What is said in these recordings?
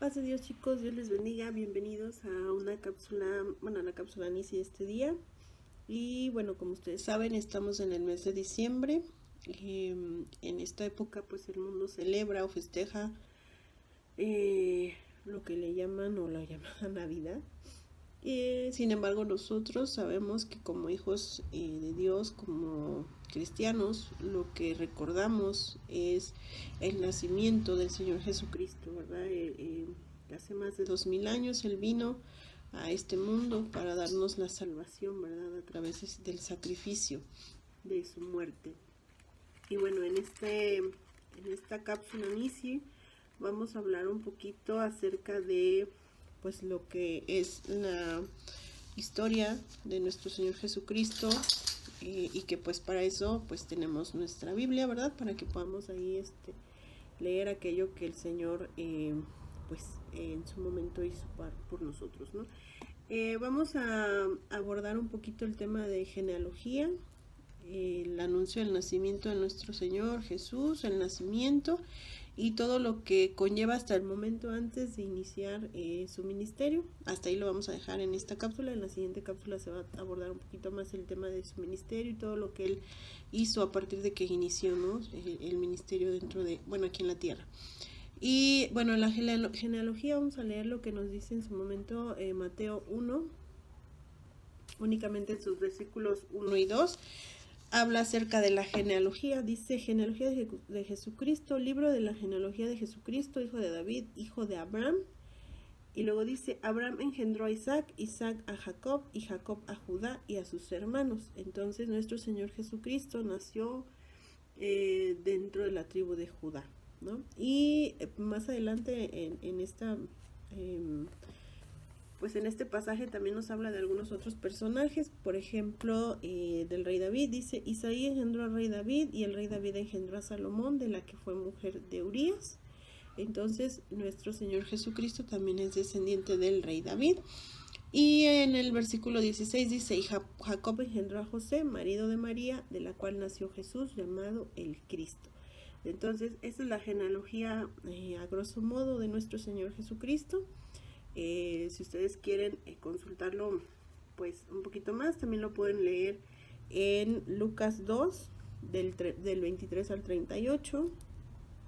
Paz de Dios, chicos, Dios les bendiga, bienvenidos a una cápsula, a la cápsula Nisi de este día. Y bueno, como ustedes saben, estamos en el mes de diciembre. En esta época pues el mundo celebra o festeja lo que le llaman o la llamada Navidad. Sin embargo, nosotros sabemos que como hijos de Dios, como cristianos, lo que recordamos es el nacimiento del Señor Jesucristo, ¿verdad? Hace más de 2000 años Él vino a este mundo para darnos la salvación, ¿verdad? A través del sacrificio de su muerte. Y bueno, en esta cápsula Nisi vamos a hablar un poquito acerca de pues lo que es la historia de nuestro Señor Jesucristo, y que pues para eso pues tenemos nuestra Biblia, ¿verdad? Para que podamos ahí leer aquello que el Señor pues en su momento hizo por nosotros, ¿no? Vamos a abordar un poquito el tema de genealogía, el anuncio del nacimiento de nuestro Señor Jesús, el nacimiento y todo lo que conlleva hasta el momento antes de iniciar su ministerio. Hasta ahí lo vamos a dejar en esta cápsula. En la siguiente cápsula se va a abordar un poquito más el tema de su ministerio y todo lo que él hizo a partir de que inició, ¿no? el ministerio dentro de, aquí en la tierra. Y bueno, en la genealogía vamos a leer lo que nos dice en su momento Mateo 1, únicamente en sus versículos 1 y 2. Habla acerca de la genealogía, dice genealogía de Jesucristo, libro de la genealogía de Jesucristo, hijo de David, hijo de Abraham. Y luego dice, Abraham engendró a Isaac, Isaac a Jacob, y Jacob a Judá y a sus hermanos. Entonces nuestro Señor Jesucristo nació dentro de la tribu de Judá, ¿no? Y más adelante en esta... pues en este pasaje también nos habla de algunos otros personajes, por ejemplo, del rey David. Dice, Isaí engendró al rey David y el rey David engendró a Salomón, de la que fue mujer de Urías. Entonces, nuestro Señor Jesucristo también es descendiente del rey David. Y en el versículo 16 dice, y Jacob engendró a José, marido de María, de la cual nació Jesús, llamado el Cristo. Entonces, esa es la genealogía a grosso modo de nuestro Señor Jesucristo. Si ustedes quieren consultarlo pues un poquito más, también lo pueden leer en Lucas 2 del 23 al 38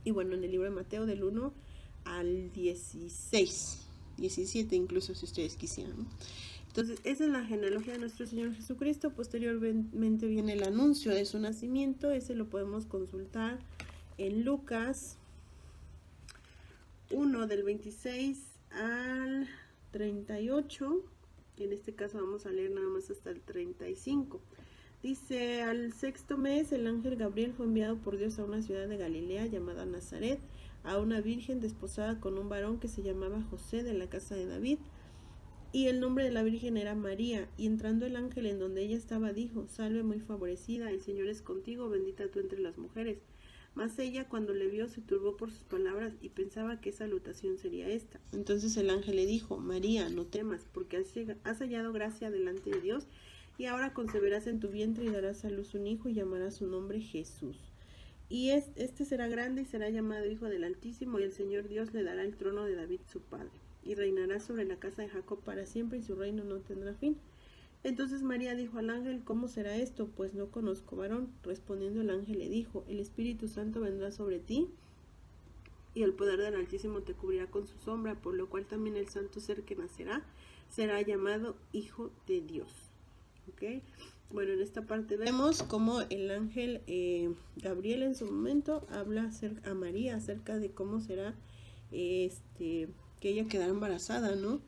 y bueno, en el libro de Mateo del 1 al 17 incluso, si ustedes quisieran, ¿no? Entonces esa es la genealogía de nuestro Señor Jesucristo. Posteriormente viene el anuncio de su nacimiento. Ese lo podemos consultar en Lucas 1 del 26 al 38. En este caso vamos a leer nada más hasta el 35. Dice, al sexto mes el ángel Gabriel fue enviado por Dios a una ciudad de Galilea llamada Nazaret, a una virgen desposada con un varón que se llamaba José, de la casa de David, y el nombre de la virgen era María. Y entrando el ángel en donde ella estaba, dijo, salve muy favorecida, el Señor es contigo, bendita tú entre las mujeres. Mas ella, cuando le vio, se turbó por sus palabras y pensaba qué salutación sería esta. Entonces el ángel le dijo, María, no temas, porque has hallado gracia delante de Dios, y ahora concebirás en tu vientre y darás a luz un hijo y llamarás su nombre Jesús. Y este será grande y será llamado Hijo del Altísimo, y el Señor Dios le dará el trono de David su padre, y reinará sobre la casa de Jacob para siempre, y su reino no tendrá fin. Entonces María dijo al ángel, ¿cómo será esto? Pues no conozco varón. Respondiendo el ángel le dijo, el Espíritu Santo vendrá sobre ti, y el poder del Altísimo te cubrirá con su sombra, por lo cual también el santo ser que nacerá será llamado Hijo de Dios. ¿Ok? Bueno, en esta parte vemos cómo el ángel Gabriel en su momento habla a María acerca de cómo será que ella quedará embarazada, ¿no?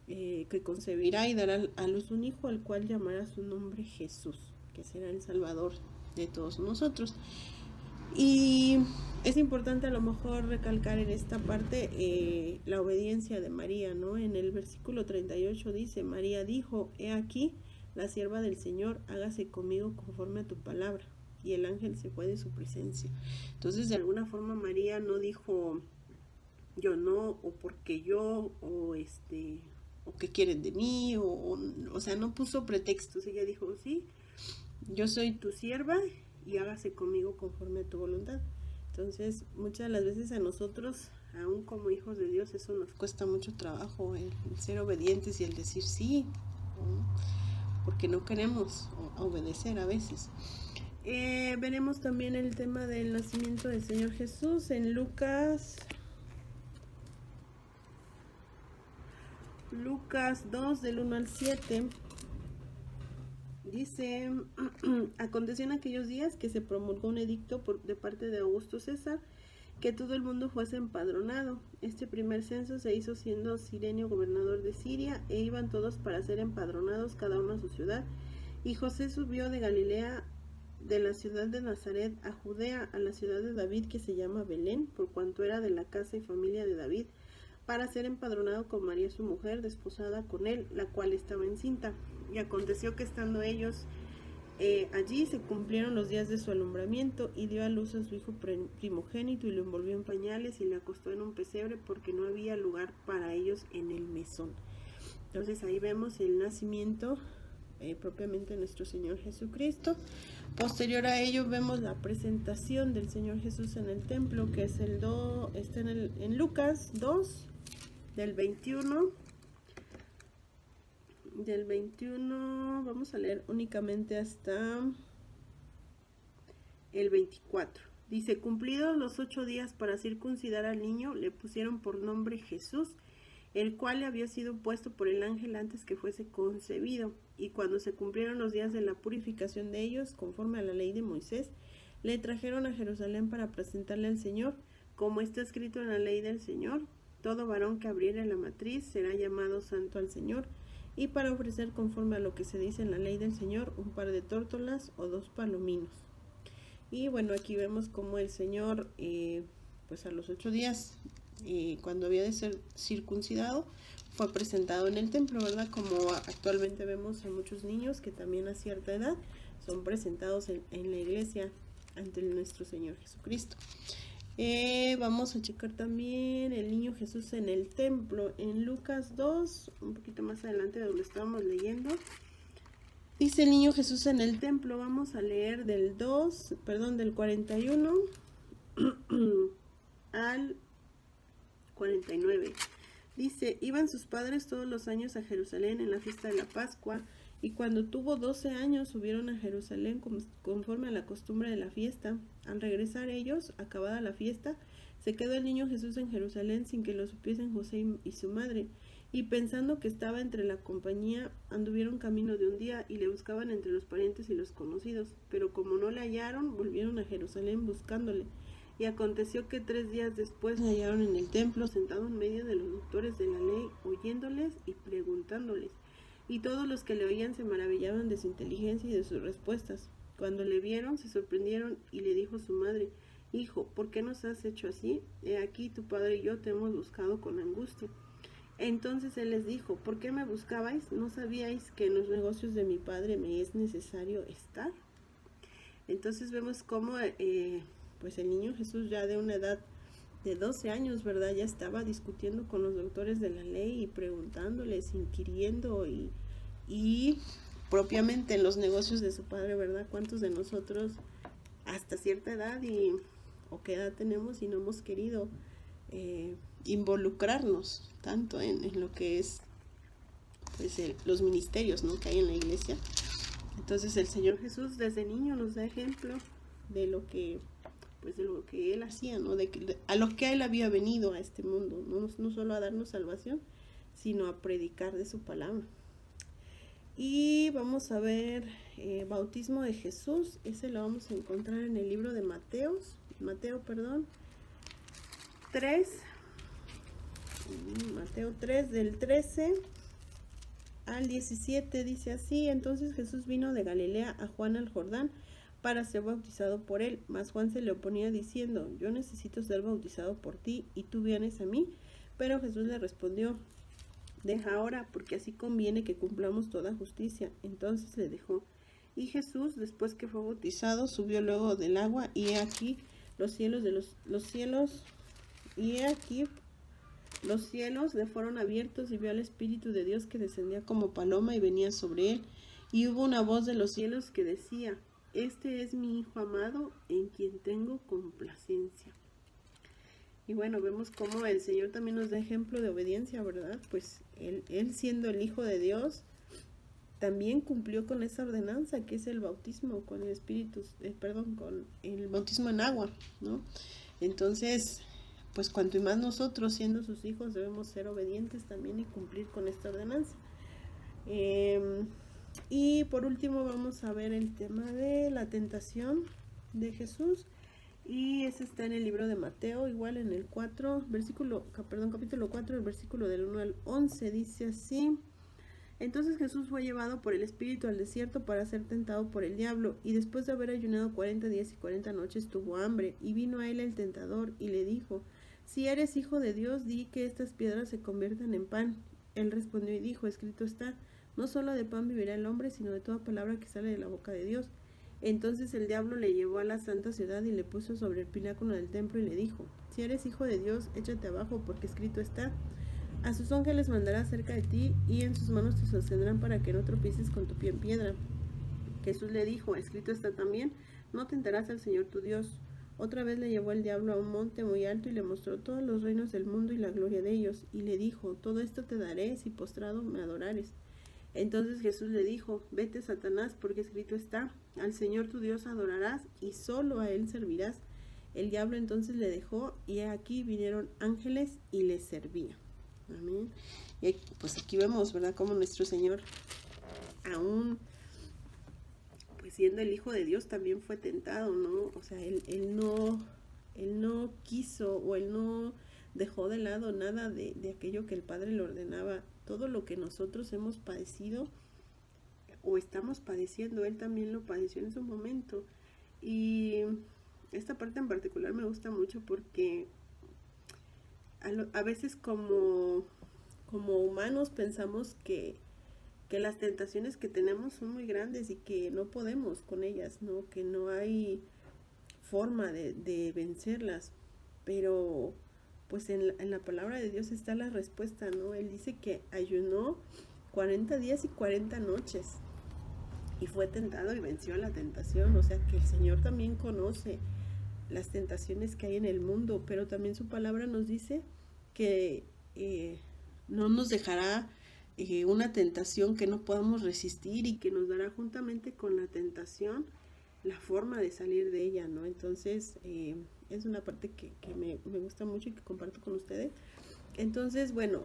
Que concebirá y dará a luz un hijo, al cual llamará su nombre Jesús, que será el Salvador de todos nosotros. Y es importante a lo mejor recalcar en esta parte la obediencia de María, ¿no? En el versículo 38 dice, María dijo, he aquí la sierva del Señor, hágase conmigo conforme a tu palabra. Y el ángel se fue de su presencia. Entonces, de alguna forma María no dijo, yo no, o porque yo, o qué quieren de mí, o sea, no puso pretextos. Ella dijo, sí, yo soy tu sierva y hágase conmigo conforme a tu voluntad. Entonces, muchas de las veces a nosotros, aún como hijos de Dios, eso nos cuesta mucho trabajo, el ser obedientes y el decir sí, porque no queremos obedecer a veces. Veremos también el tema del nacimiento del Señor Jesús en Lucas 2, del 1 al 7. Dice, aconteció en aquellos días que se promulgó un edicto de parte de Augusto César, que todo el mundo fuese empadronado. Este primer censo se hizo siendo Cirenio gobernador de Siria, e iban todos para ser empadronados, cada uno a su ciudad. Y José subió de Galilea, de la ciudad de Nazaret, a Judea, a la ciudad de David, que se llama Belén, por cuanto era de la casa y familia de David, para ser empadronado con María su mujer, desposada con él, la cual estaba encinta. Y aconteció que estando ellos allí, se cumplieron los días de su alumbramiento, y dio a luz a su hijo primogénito, y lo envolvió en pañales, y le acostó en un pesebre, porque no había lugar para ellos en el mesón. Entonces ahí vemos el nacimiento propiamente de nuestro Señor Jesucristo. Posterior a ello vemos la presentación del Señor Jesús en el templo, que es está en Lucas 2, del 21, vamos a leer únicamente hasta el 24. Dice, cumplidos los 8 días para circuncidar al niño, le pusieron por nombre Jesús, el cual le había sido puesto por el ángel antes que fuese concebido. Y cuando se cumplieron los días de la purificación de ellos, conforme a la ley de Moisés, le trajeron a Jerusalén para presentarle al Señor, como está escrito en la ley del Señor: todo varón que abriere la matriz será llamado santo al Señor, y para ofrecer conforme a lo que se dice en la ley del Señor, un par de tórtolas o 2 palominos. Y bueno, aquí vemos cómo el Señor, pues a los 8 días, cuando había de ser circuncidado, fue presentado en el templo, ¿verdad? Como actualmente vemos a muchos niños que también a cierta edad son presentados en la iglesia ante nuestro Señor Jesucristo. Vamos a checar también el niño Jesús en el templo en Lucas 2, un poquito más adelante de donde estábamos leyendo. Dice el niño Jesús en el templo. Vamos a leer del 41 al 49. Dice, iban sus padres todos los años a Jerusalén en la fiesta de la Pascua, y cuando tuvo 12 años subieron a Jerusalén conforme a la costumbre de la fiesta. Al regresar ellos, acabada la fiesta, se quedó el niño Jesús en Jerusalén sin que lo supiesen José y su madre. Y pensando que estaba entre la compañía, anduvieron camino de un día y le buscaban entre los parientes y los conocidos. Pero como no le hallaron, volvieron a Jerusalén buscándole. Y aconteció que 3 días después le hallaron en el templo, sentado en medio de los doctores de la ley, oyéndoles y preguntándoles. Y todos los que le oían se maravillaban de su inteligencia y de sus respuestas. Cuando le vieron, se sorprendieron, y le dijo su madre: Hijo, ¿por qué nos has hecho así? He aquí, tu padre y yo te hemos buscado con angustia. Entonces él les dijo: ¿por qué me buscabais? ¿No sabíais que en los negocios de mi padre me es necesario estar? Entonces vemos cómo pues el niño Jesús, ya de una edad de 12 años, ¿verdad? Ya estaba discutiendo con los doctores de la ley y preguntándoles, inquiriendo y propiamente en los negocios de su padre, ¿verdad? ¿Cuántos de nosotros hasta cierta edad o qué edad tenemos y no hemos querido involucrarnos tanto en lo que es pues los ministerios, ¿no?, que hay en la iglesia? Entonces el Señor Jesús desde niño nos da ejemplo de lo que él hacía, ¿no? A lo que él había venido a este mundo, no solo a darnos salvación, sino a predicar de su palabra. Y vamos a ver bautismo de Jesús. Ese lo vamos a encontrar en el libro de Mateo 3, del 13 al 17, dice así: entonces Jesús vino de Galilea a Juan al Jordán para ser bautizado por él, mas Juan se le oponía diciendo: yo necesito ser bautizado por ti, y tú vienes a mí. Pero Jesús le respondió: deja ahora, porque así conviene que cumplamos toda justicia. Entonces le dejó. Y Jesús, después que fue bautizado, subió luego del agua, y he aquí los cielos le fueron abiertos, y vio al Espíritu de Dios que descendía como paloma y venía sobre él. Y hubo una voz de los cielos que decía: este es mi Hijo amado en quien tengo complacencia. Y bueno, vemos cómo el Señor también nos da ejemplo de obediencia, ¿verdad? Pues él siendo el Hijo de Dios, también cumplió con esa ordenanza que es el bautismo con el Espíritu, con el bautismo en agua, ¿no? Entonces, pues cuanto más nosotros siendo sus hijos debemos ser obedientes también y cumplir con esta ordenanza. Y por último vamos a ver el tema de la tentación de Jesús. Y ese está en el libro de Mateo, igual en el capítulo 4, el versículo del 1 al 11, dice así: Entonces Jesús fue llevado por el Espíritu al desierto para ser tentado por el diablo, y después de haber ayunado 40 días y 40 noches tuvo hambre, y vino a él el tentador, y le dijo: Si eres hijo de Dios, di que estas piedras se conviertan en pan. Él respondió y dijo: Escrito está, no solo de pan vivirá el hombre, sino de toda palabra que sale de la boca de Dios. Entonces el diablo le llevó a la santa ciudad y le puso sobre el pináculo del templo y le dijo: Si eres hijo de Dios, échate abajo, porque escrito está: A sus ángeles mandará cerca de ti, y en sus manos te sostendrán para que no tropieces con tu pie en piedra. Jesús le dijo: Escrito está también: No tentarás al Señor tu Dios. Otra vez le llevó el diablo a un monte muy alto y le mostró todos los reinos del mundo y la gloria de ellos, y le dijo: Todo esto te daré si postrado me adorares. Entonces Jesús le dijo: Vete, Satanás, porque escrito está: Al Señor tu Dios adorarás y solo a él servirás. El diablo entonces le dejó, y aquí vinieron ángeles y le servían. Amén. Y pues aquí vemos, ¿verdad?, cómo nuestro Señor, aún pues siendo el Hijo de Dios, también fue tentado, ¿no? O sea, él no quiso, o él no dejó de lado nada de aquello que el Padre le ordenaba. Todo lo que nosotros hemos padecido o estamos padeciendo, él también lo padeció en su momento. Y esta parte en particular me gusta mucho porque a veces como humanos pensamos que las tentaciones que tenemos son muy grandes y que no podemos con ellas, ¿no? Que no hay forma de vencerlas. Pero pues en la palabra de Dios está la respuesta, ¿no? Él dice que ayunó 40 días y 40 noches y fue tentado y venció la tentación. O sea que el Señor también conoce las tentaciones que hay en el mundo, pero también su palabra nos dice que no nos dejará una tentación que no podamos resistir, y que nos dará juntamente con la tentación la forma de salir de ella, ¿no? Entonces es una parte que me gusta mucho y que comparto con ustedes. Entonces, bueno,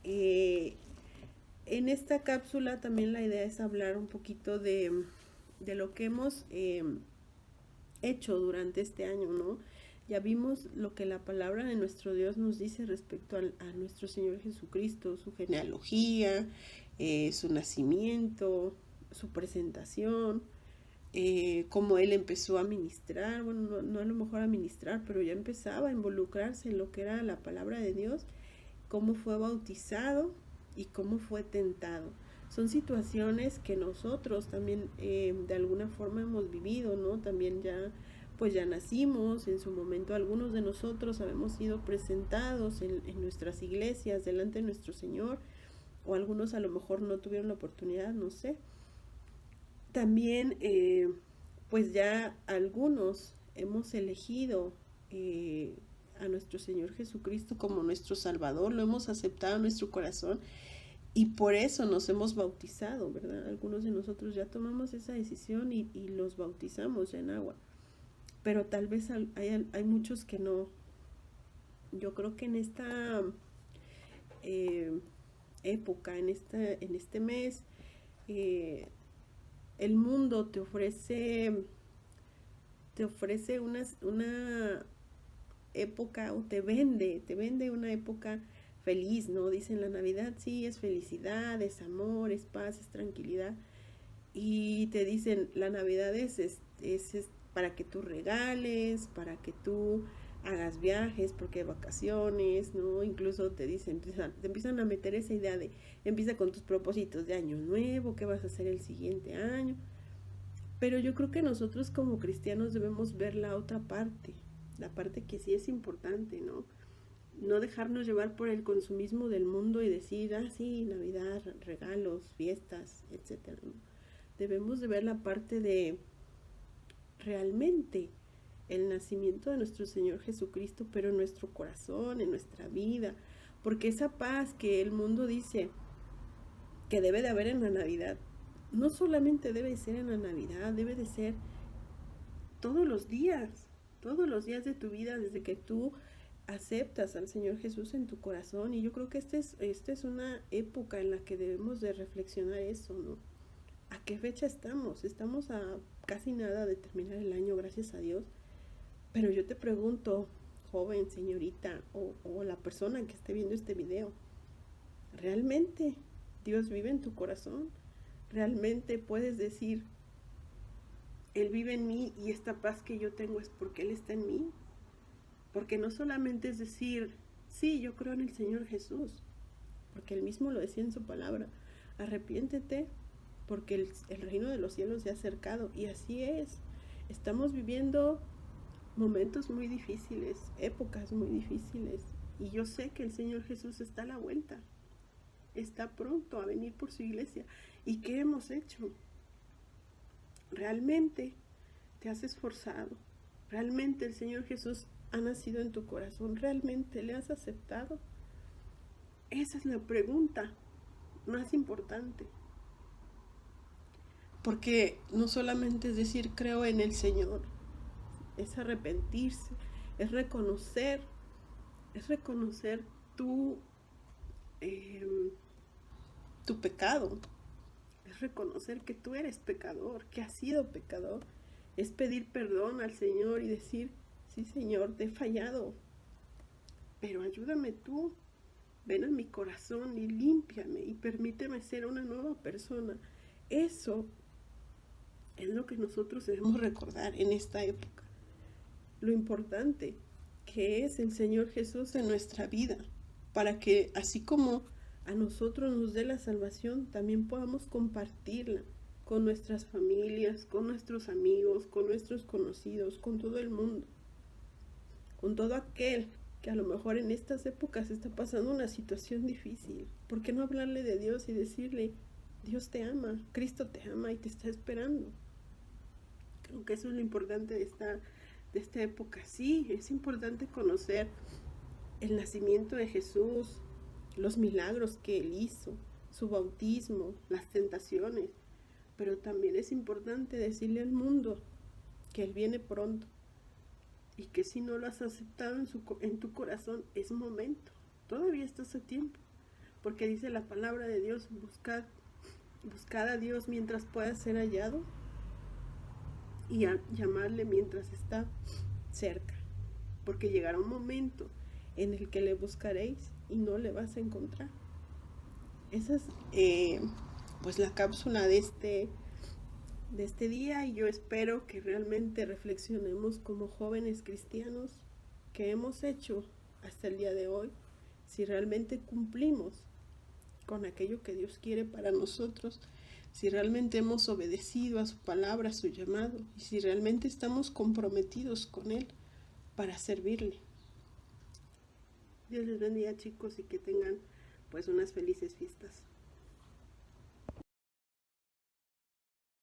en esta cápsula también la idea es hablar un poquito de lo que hemos hecho durante este año, ¿no? Ya vimos lo que la palabra de nuestro Dios nos dice respecto a nuestro Señor Jesucristo, su genealogía, su nacimiento, su presentación, cómo él empezó a ministrar, bueno, no a lo mejor a ministrar, pero ya empezaba a involucrarse en lo que era la palabra de Dios, cómo fue bautizado y cómo fue tentado. Son situaciones que nosotros también de alguna forma hemos vivido, ¿no? También ya nacimos, en su momento algunos de nosotros habemos sido presentados en nuestras iglesias delante de nuestro Señor, o algunos a lo mejor no tuvieron la oportunidad, no sé. También pues ya algunos hemos elegido a nuestro Señor Jesucristo como nuestro Salvador, lo hemos aceptado en nuestro corazón y por eso nos hemos bautizado, ¿verdad? Algunos de nosotros ya tomamos esa decisión y los bautizamos en agua, pero tal vez hay muchos que no. Yo creo que en esta época, en este mes, el mundo te ofrece una época, o te vende una época feliz, ¿no? Dicen la Navidad sí es felicidad, es amor, es paz, es tranquilidad, y te dicen la Navidad es para que tú regales, para que tú hagas viajes, porque hay vacaciones, ¿no? Incluso te dicen, te empiezan a meter esa idea de empieza con tus propósitos de año nuevo, qué vas a hacer el siguiente año. Pero yo creo que nosotros como cristianos debemos ver la otra parte, la parte que sí es importante, ¿no? No dejarnos llevar por el consumismo del mundo y decir, sí, Navidad, regalos, fiestas, etcétera, ¿no? Debemos de ver la parte de realmente el nacimiento de nuestro Señor Jesucristo, pero en nuestro corazón, en nuestra vida, porque esa paz que el mundo dice que debe de haber en la Navidad, no solamente debe de ser en la Navidad, debe de ser todos los días de tu vida, desde que tú aceptas al Señor Jesús en tu corazón. Y yo creo que esta es una época en la que debemos de reflexionar eso, ¿no? ¿A qué fecha estamos? Estamos a casi nada de terminar el año, gracias a Dios. Pero yo te pregunto, joven, señorita, o la persona que esté viendo este video, ¿realmente Dios vive en tu corazón? ¿Realmente puedes decir, Él vive en mí y esta paz que yo tengo es porque Él está en mí? Porque no solamente es decir, sí, yo creo en el Señor Jesús, porque Él mismo lo decía en su palabra, arrepiéntete porque el reino de los cielos se ha acercado. Y así es, estamos viviendo momentos muy difíciles, épocas muy difíciles, y yo sé que el Señor Jesús está a la vuelta, está pronto a venir por su iglesia. ¿Y qué hemos hecho? ¿Realmente te has esforzado? ¿Realmente el Señor Jesús ha nacido en tu corazón? ¿Realmente le has aceptado? Esa es la pregunta más importante. Porque no solamente es decir creo en el Señor, es arrepentirse, es reconocer tu pecado, es reconocer que tú eres pecador, que has sido pecador, es pedir perdón al Señor y decir, sí Señor, te he fallado, pero ayúdame tú, ven a mi corazón y límpiame y permíteme ser una nueva persona. Eso es lo que nosotros debemos recordar en esta época. Lo importante que es el Señor Jesús en nuestra vida, para que así como a nosotros nos dé la salvación, también podamos compartirla con nuestras familias, con nuestros amigos, con nuestros conocidos, con todo el mundo, con todo aquel que a lo mejor en estas épocas está pasando una situación difícil. ¿Por qué no hablarle de Dios y decirle, Dios te ama, Cristo te ama y te está esperando? Creo que eso es lo importante de esta época. Sí, es importante conocer el nacimiento de Jesús, los milagros que Él hizo, su bautismo, las tentaciones, pero también es importante decirle al mundo que Él viene pronto y que si no lo has aceptado en tu corazón, es momento, todavía estás a tiempo, porque dice la palabra de Dios, buscad a Dios mientras pueda ser hallado y llamarle mientras está cerca, porque llegará un momento en el que le buscaréis y no le vas a encontrar. Esa es pues la cápsula de este día, y yo espero que realmente reflexionemos como jóvenes cristianos qué hemos hecho hasta el día de hoy, si realmente cumplimos con aquello que Dios quiere para nosotros, si realmente hemos obedecido a su palabra, a su llamado, y si realmente estamos comprometidos con Él para servirle. Dios les bendiga, chicos, y que tengan pues unas felices fiestas.